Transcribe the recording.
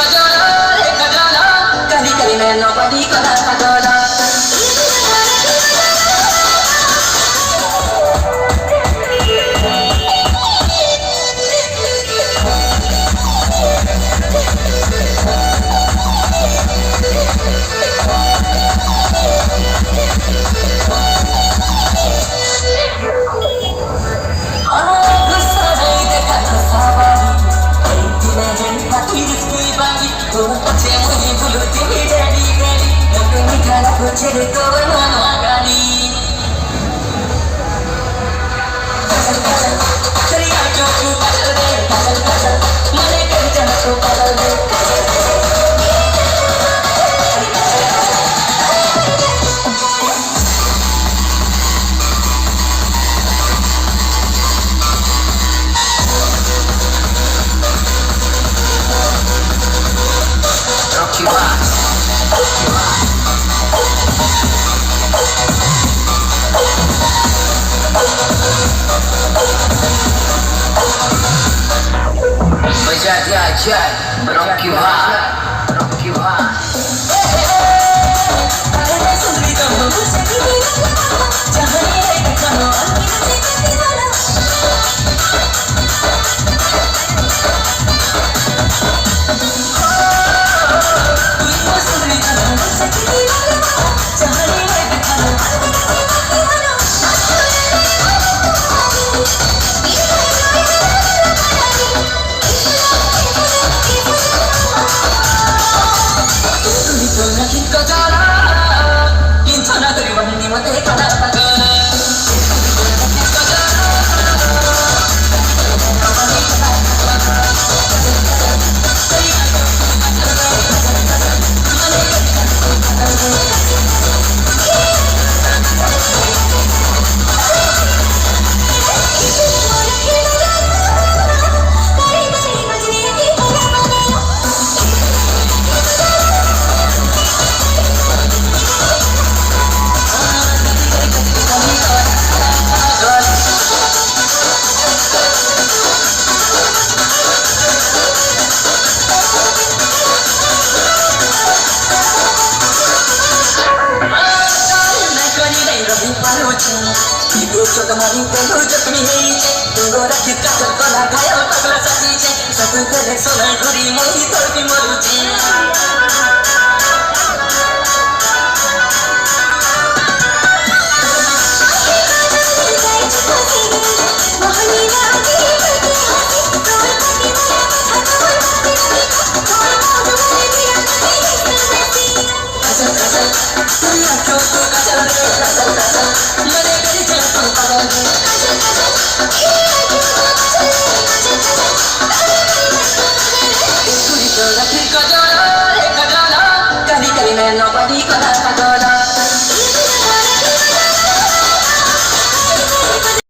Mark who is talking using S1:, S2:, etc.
S1: खजाना रे खजाना कभी कभी मैं नौकरी का खजाना Jadi kau menangani teriak jauh pasal deh pasal mereka bicara kau pasal deh Rocky Wax Menjadi ajaib Rocky Wax Rocky Wax Hidup setemani penuh jepni heice Tunggu rakit kacar kola kaya pagla sajice Satu kedek solai guri mohi torpi maluci Nobody